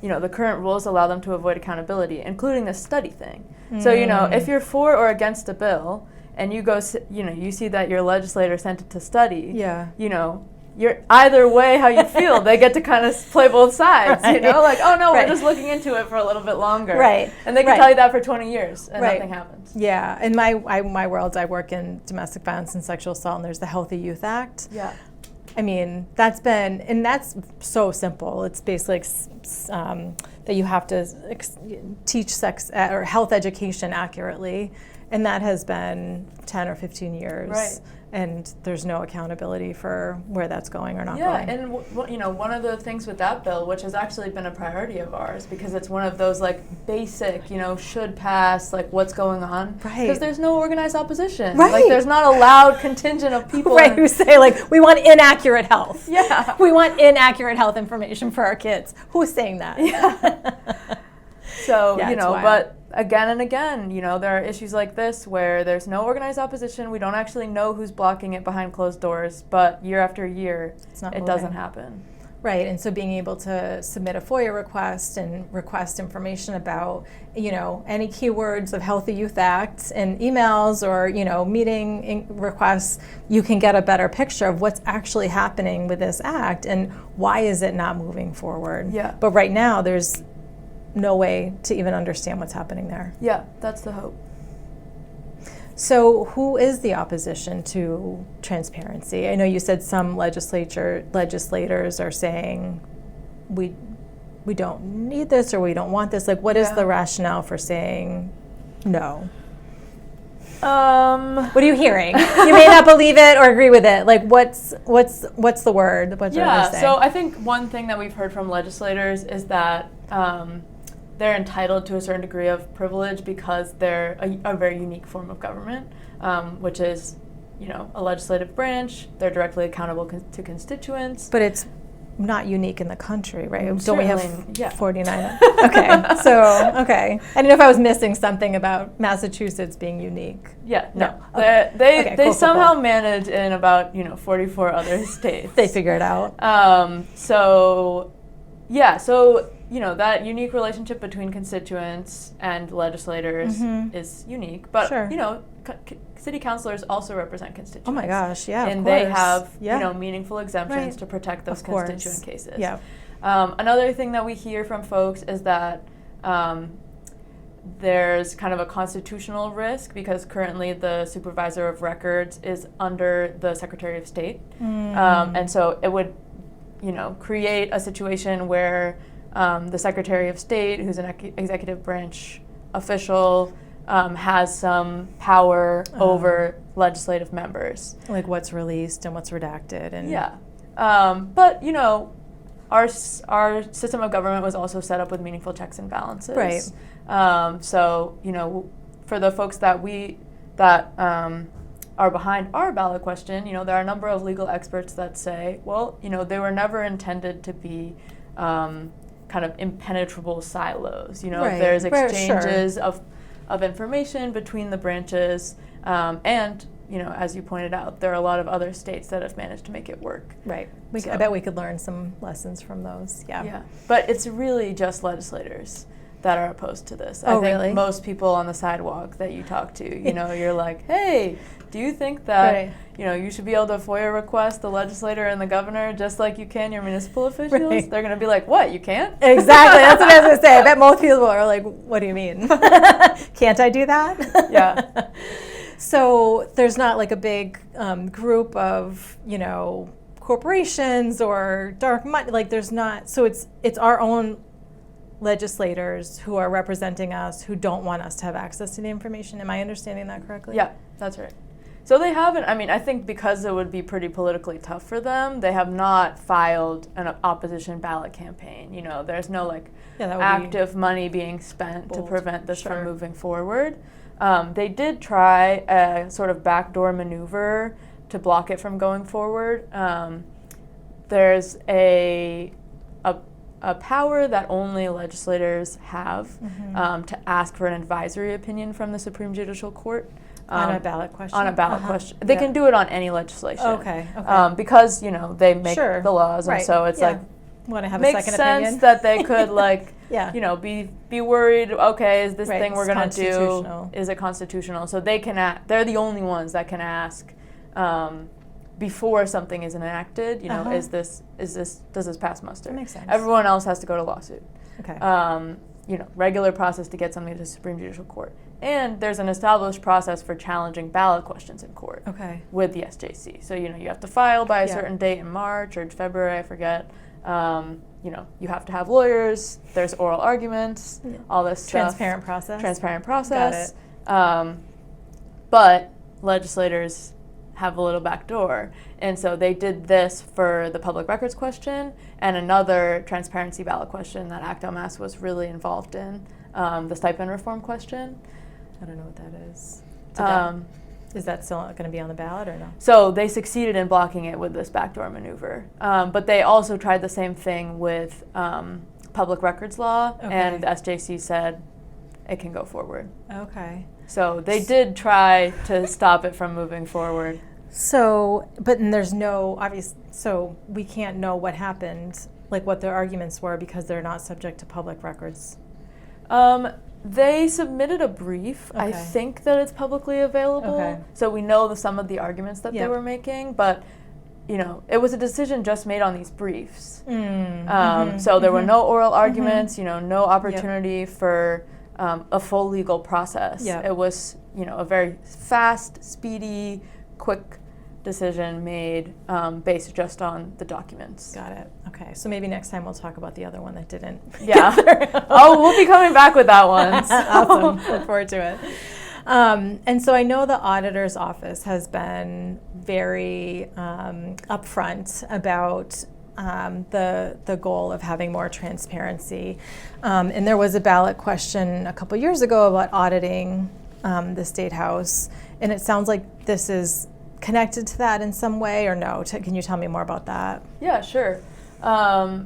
you know, the current rules allow them to avoid accountability, including the study thing. So, you know, if you're for or against a bill and you go, you know, you see that your legislator sent it to study, you know, you're either way how you feel, they get to kind of play both sides, you know, like, oh no, we're just looking into it for a little bit longer. And they can tell you that for 20 years and nothing happens. Yeah, in my world, I work in domestic violence and sexual assault, and there's the Healthy Youth Act. Yeah. I mean, that's so simple. It's basically that you have to teach sex or health education accurately, and that has been 10 or 15 years. And there's no accountability for where that's going or not going. Yeah, and you know, one of the things with that bill, which has actually been a priority of ours, because it's one of those like basic, you know, should pass, like what's going on, because there's no organized opposition. Like there's not a loud contingent of people who say like, we want inaccurate health. We want inaccurate health information for our kids. Who's saying that? So, you know, but again and again, you know, there are issues like this where there's no organized opposition. We don't actually know who's blocking it behind closed doors, but year after year, it doesn't happen. Right, and so being able to submit a FOIA request and request information about, you know, any keywords of Healthy Youth Act in emails or, you know, meeting requests, you can get a better picture of what's actually happening with this act and why is it not moving forward. But right now, there's no way to even understand what's happening there. Yeah, that's the hope. So who is the opposition to transparency? I know you said some legislators are saying we don't need this or we don't want this. Like, what is the rationale for saying no? What are you hearing? You may not believe it or agree with it. Like, what's the word? What are they saying? So I think one thing that we've heard from legislators is that they're entitled to a certain degree of privilege because they're a very unique form of government, which is, you know, a legislative branch. They're directly accountable to constituents. But it's not unique in the country, right? Don't Certainly, we have 49? Okay. I didn't know if I was missing something about Massachusetts being unique. No. They somehow manage in about, you know, 44 other states. They figure it out. So you know, that unique relationship between constituents and legislators is unique. But, you know, city councilors also represent constituents. Oh my gosh, yeah, and they have, you know, meaningful exemptions to protect those constituent cases. Another thing that we hear from folks is that there's kind of a constitutional risk because currently the supervisor of records is under the Secretary of State. And so it would, you know, create a situation where the Secretary of State, who's an executive branch official, has some power over legislative members. Like what's released and what's redacted. But, you know, our system of government was also set up with meaningful checks and balances. So, you know, for the folks that are behind our ballot question, you know, there are a number of legal experts that say, well, you know, they were never intended to be kind of impenetrable silos. You know, if there's exchanges of of information between the branches, and as you pointed out, there are a lot of other states that have managed to make it work. Right. I bet we could learn some lessons from those. Yeah. Yeah. But it's really just legislators that are opposed to this. Oh, I think really? most people on the sidewalk that you talk to, you're like, hey, do you think that, you should be able to FOIA request the legislator and the governor just like you can your municipal officials? Right. They're going to be like, what, you can't? Exactly. That's what I was going to say. I bet most people are like, what do you mean? Can't I do that? Yeah. So there's not like a big group of, corporations or dark money. Like there's not. So it's our own legislators who are representing us who don't want us to have access to the information. Am I understanding that correctly? Yeah, that's right. So they haven't, I think because it would be pretty politically tough for them, they have not filed an opposition ballot campaign. There's no active money being spent to prevent this from moving forward. They did try a sort of backdoor maneuver to block it from going forward. There's a power that only legislators have to ask for an advisory opinion from the Supreme Judicial Court. On a ballot question? On a ballot question. They can do it on any legislation. Okay. Because, they make the laws, and so it's want to have makes a second sense opinion? that they could be worried, okay, is this thing we're going to do, is it constitutional? So they can they're the only ones that can ask before something is enacted, does this pass muster? That makes sense. Everyone else has to go to lawsuit. Okay. Regular process to get something to the Supreme Judicial Court. And there's an established process for challenging ballot questions in court with the SJC. So, you have to file by a certain date in March or February, I forget. You have to have lawyers, there's oral arguments, all this Transparent stuff. process. Got it. But legislators have a little back door. And so they did this for the public records question and another transparency ballot question that Act on Mass was really involved in, the stipend reform question. I don't know what that is. Is that still going to be on the ballot or no? So they succeeded in blocking it with this backdoor maneuver. But they also tried the same thing with public records law, and the SJC said it can go forward. Okay. So they did try to stop it from moving forward. So, but there's no obvious, so we can't know what happened, like what their arguments were, because they're not subject to public records. They submitted a brief. I think that it's publicly available. So we know some of the arguments that they were making, but it was a decision just made on these briefs. So there were no oral arguments, no opportunity for a full legal process. It was, a very fast, speedy, quick decision made based just on the documents. Got it. Okay. So maybe next time we'll talk about the other one that didn't. Yeah. We'll be coming back with that one. So. Awesome. Look forward to it. And so I know the auditor's office has been very upfront about the goal of having more transparency. And there was a ballot question a couple years ago about auditing the State House. And it sounds like this is connected to that in some way, or no? Can you tell me more about that? Yeah, sure. The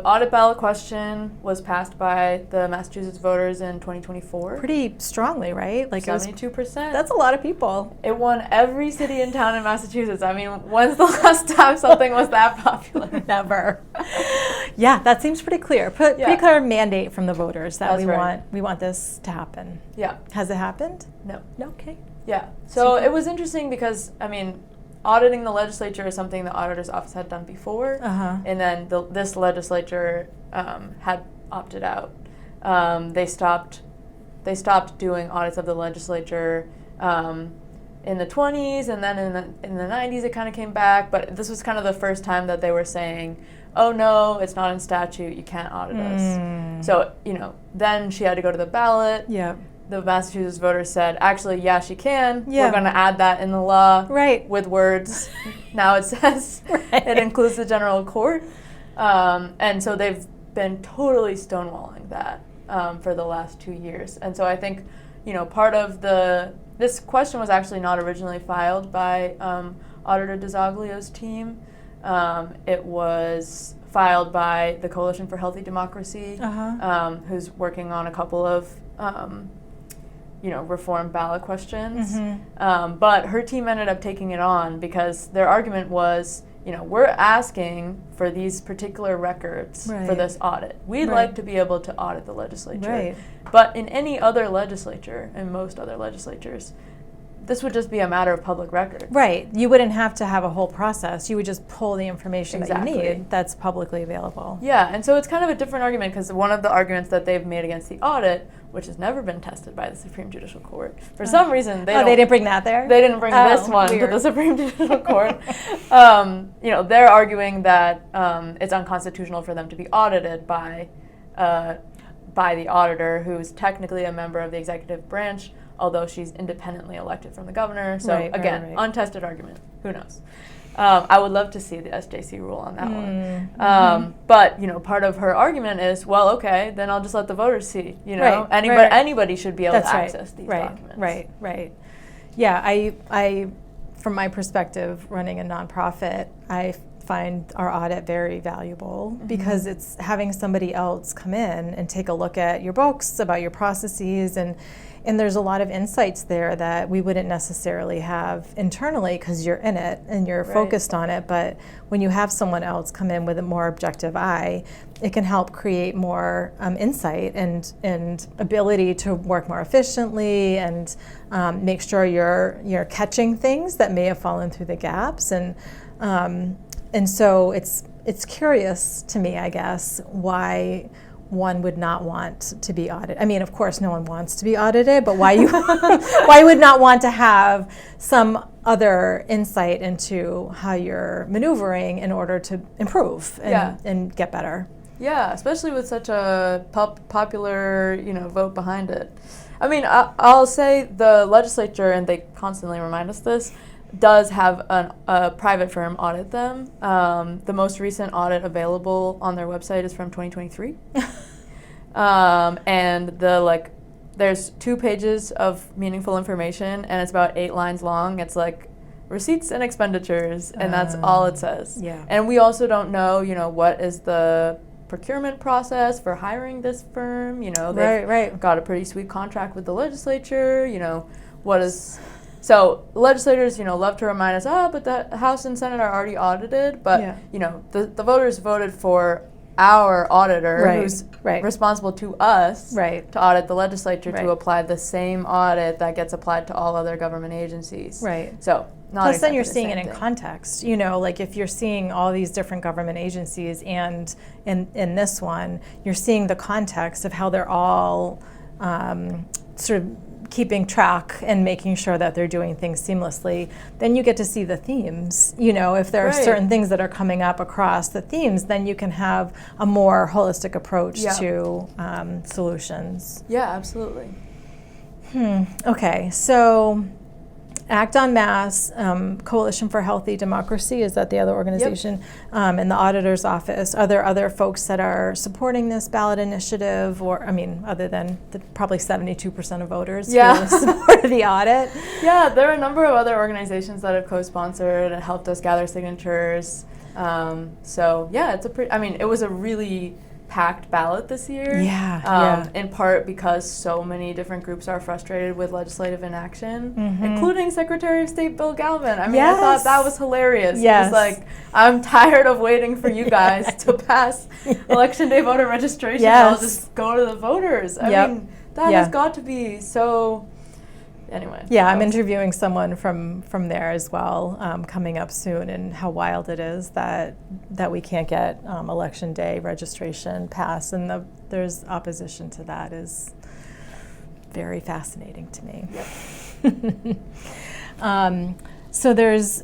audit ballot question was passed by the Massachusetts voters in 2024. Pretty strongly, right? Like 72%. That's a lot of people. It won every city and town in Massachusetts. When's the last time something was that popular? Never. Yeah, that seems pretty clear. Pretty clear mandate from the voters that we want this to happen. Yeah. Has it happened? No. Okay. Yeah. So it was interesting because, auditing the legislature is something the auditor's office had done before, and then this legislature had opted out. They stopped doing audits of the legislature in the 20s, and then in the 90s it kind of came back. But this was kind of the first time that they were saying, "Oh no, it's not in statute. You can't audit us." So then she had to go to the ballot. Yeah. The Massachusetts voters said, actually, yeah, she can. Yeah. We're going to add that in the law with words. Now it says it includes the general court. And so they've been totally stonewalling that for the last 2 years. And so I think, part of this question was actually not originally filed by Auditor DiZoglio's team. It was filed by the Coalition for Healthy Democracy, Uh-huh. who's working on a couple of reform ballot questions. But her team ended up taking it on because their argument was, we're asking for these particular records for Right. this audit. We'd Right. like to be able to audit the legislature. Right. But in any other legislature, in most other legislatures, this would just be a matter of public record. Right. You wouldn't have to have a whole process. You would just pull the information that Exactly. you need that's publicly available. Yeah, and so it's kind of a different argument because one of the arguments that they've made against the audit, which has never been tested by the Supreme Judicial Court, for some reason They didn't bring that there? They didn't bring this one weird. to the Supreme Judicial Court. They're arguing that it's unconstitutional for them to be audited by the auditor, who's technically a member of the executive branch, although she's independently elected from the governor. So Right, again, right. untested argument. Who knows? I would love to see the SJC rule on that one. But part of her argument is, well, okay, then I'll just let the voters see. Right, Anybody should be able That's to right. access these Right, documents. right. Yeah, I, from my perspective, running a nonprofit, I find our audit very valuable because it's having somebody else come in and take a look at your books, about your processes, and there's a lot of insights there that we wouldn't necessarily have internally because you're in it and you're focused on it. But when you have someone else come in with a more objective eye, it can help create more insight and ability to work more efficiently and make sure you're catching things that may have fallen through the gaps. And so it's curious to me, I guess, why one would not want to be audited. I mean, of course, no one wants to be audited, but why you would not want to have some other insight into how you're maneuvering in order to improve and get better. Yeah, especially with such a popular, vote behind it. I mean, I'll say the legislature, and they constantly remind us this, does have a private firm audit them. The most recent audit available on their website is from 2023. And there's 2 pages of meaningful information, and it's about 8 lines long. It's like receipts and expenditures, and that's all it says. Yeah. And we also don't know, what is the procurement process for hiring this firm. They've got a pretty sweet contract with the legislature. So legislators, love to remind us, but the House and Senate are already audited. But, the voters voted for our auditor, who's responsible to us to audit the legislature to apply the same audit that gets applied to all other government agencies. Right. So not Plus, then exactly you're the seeing same it in thing. context. Like if you're seeing all these different government agencies, and in this one, you're seeing the context of how they're all sort of keeping track and making sure that they're doing things seamlessly. Then you get to see the themes. If there are certain things that are coming up across the themes, then you can have a more holistic approach to solutions. Yeah, absolutely. Okay, so Act on Mass, Coalition for Healthy Democracy, is that the other organization? And the auditor's office. Are there other folks that are supporting this ballot initiative, or other than probably 72% of voters who support the audit? Yeah, there are a number of other organizations that have co-sponsored and helped us gather signatures. It was a really packed ballot this year. In part because so many different groups are frustrated with legislative inaction, including Secretary of State Bill Galvin. I thought that was hilarious. He was like, I'm tired of waiting for you guys to pass Election Day voter registration. I'll just go to the voters. That has got to be so... Anyway. Yeah, I'm interviewing someone from there as well, coming up soon, and how wild it is that we can't get Election Day registration passed, and there's opposition to that is very fascinating to me. So there's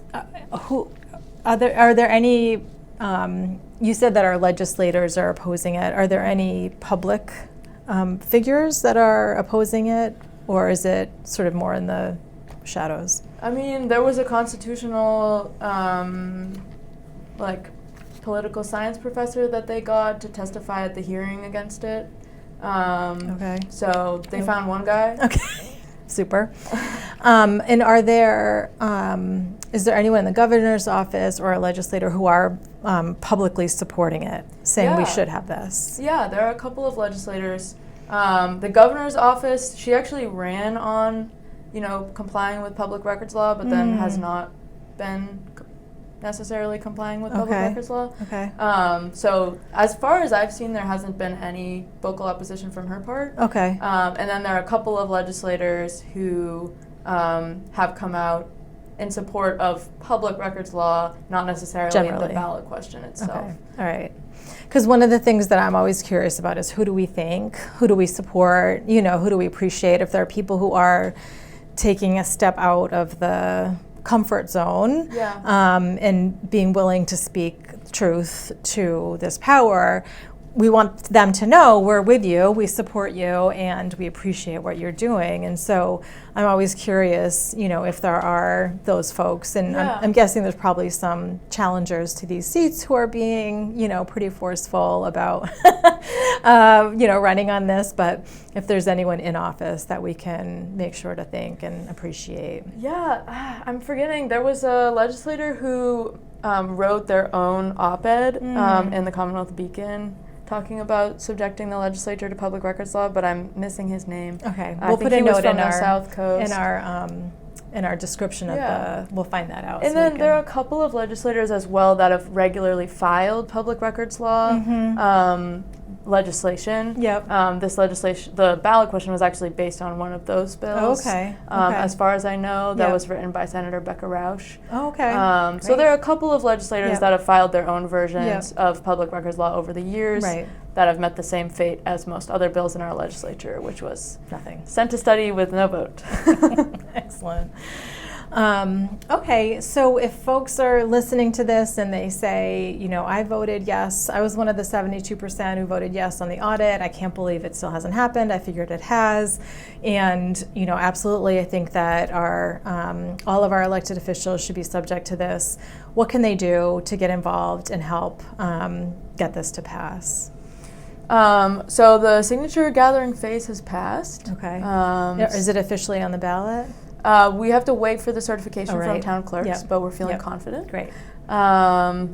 are there any? You said that our legislators are opposing it. Are there any public figures that are opposing it? Or is it sort of more in the shadows? There was a constitutional, political science professor that they got to testify at the hearing against it. Okay. So they found one guy. Okay. Super. And is there anyone in the governor's office or a legislator who are publicly supporting it, saying we should have this? Yeah, there are a couple of legislators. The governor's office, she actually ran on, complying with public records law, but then has not been necessarily complying with public records law. Okay. So as far as I've seen, there hasn't been any vocal opposition from her part. Okay. And then there are a couple of legislators who have come out in support of public records law, not necessarily Generally. the ballot question itself. Okay. All right. Because one of the things that I'm always curious about is who do we think, who do we support, who do we appreciate? If there are people who are taking a step out of the comfort zone and being willing to speak truth to this power, we want them to know we're with you, we support you, and we appreciate what you're doing. And so I'm always curious, if there are those folks. And I'm guessing there's probably some challengers to these seats who are being, pretty forceful about, running on this. But if there's anyone in office that we can make sure to thank and appreciate. Yeah, I'm forgetting. There was a legislator who wrote their own op-ed in the Commonwealth Beacon, talking about subjecting the legislature to public records law, but I'm missing his name. Okay, we'll put a note in our South Coast. In our description of we'll find that out. And then there are a couple of legislators as well that have regularly filed public records law legislation. Yep. This legislation, the ballot question, was actually based on one of those bills. Okay. As far as I know, that was written by Senator Becca Rausch. Okay. So there are a couple of legislators that have filed their own versions of public records law over the years that have met the same fate as most other bills in our legislature, which was nothing. Sent to study with no vote. Excellent. Okay, so if folks are listening to this and they say, I voted yes, I was one of the 72% who voted yes on the audit, I can't believe it still hasn't happened, I figured it has, and, absolutely I think that all of our elected officials should be subject to this. What can they do to get involved and help get this to pass? So the signature gathering phase has passed. Okay. Is it officially on the ballot? We have to wait for the certification from town clerks, but we're feeling confident. Great.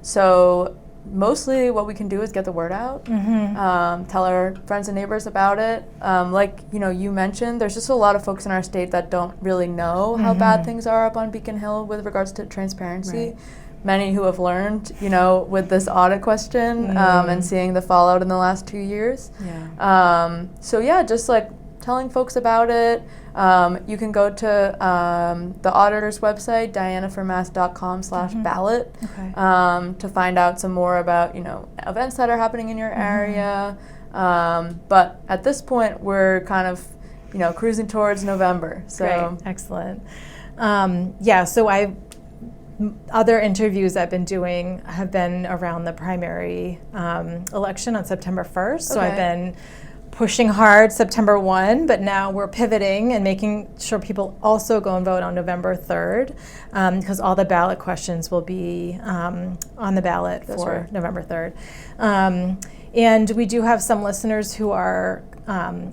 So mostly what we can do is get the word out, tell our friends and neighbors about it. Like you mentioned, there's just a lot of folks in our state that don't really know how bad things are up on Beacon Hill with regards to transparency. Right. Many who have learned, with this audit question and seeing the fallout in the last 2 years. Yeah. Just like telling folks about it. You can go to the auditor's website, dianaformass.com/ballot, to find out some more about, events that are happening in your area. But at this point, we're kind of, cruising towards November. So great. Excellent. So other interviews I've been doing have been around the primary election on September 1st. So I've been pushing hard September 1, but now we're pivoting and making sure people also go and vote on November 3rd, because all the ballot questions will be on the ballot for November 3rd. And we do have some listeners who are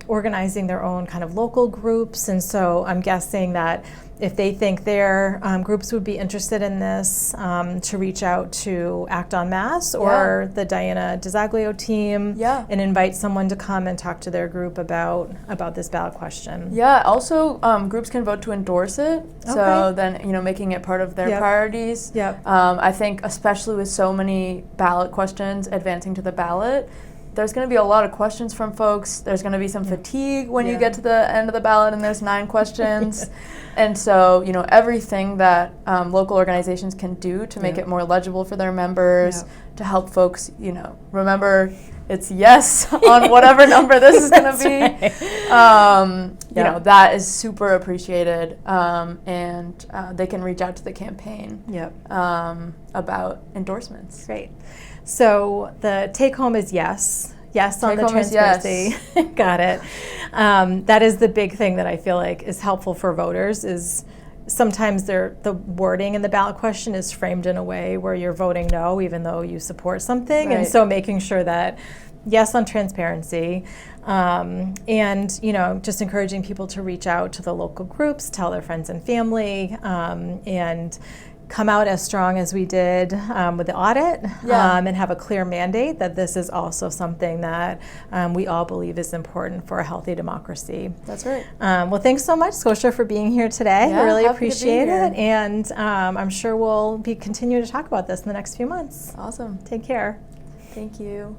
organizing their own kind of local groups, and so I'm guessing that if they think their groups would be interested in this, to reach out to Act on Mass or the Diana DiZaglio team and invite someone to come and talk to their group about this ballot question. Yeah, also groups can vote to endorse it, so then making it part of their priorities. I think especially with so many ballot questions advancing to the ballot, there's going to be a lot of questions from folks. There's going to be some fatigue when you get to the end of the ballot and there's 9 questions. And so, everything that local organizations can do to make it more legible for their members, to help folks, remember it's yes on whatever number this is going to be. That is super appreciated. And they can reach out to the campaign about endorsements. Great. So the take home is yes. Yes on the transparency. Yes. Got it. That is the big thing that I feel like is helpful for voters is sometimes the wording in the ballot question is framed in a way where you're voting no even though you support something. And so making sure that yes on transparency, And, just encouraging people to reach out to the local groups, tell their friends and family, and come out as strong as we did with the audit, and have a clear mandate that this is also something that we all believe is important for a healthy democracy. That's right. Well, thanks so much, Scotia, for being here today. Yeah, I really happy to be appreciate here. it. And I'm sure we'll continue to talk about this in the next few months. Awesome. Take care. Thank you.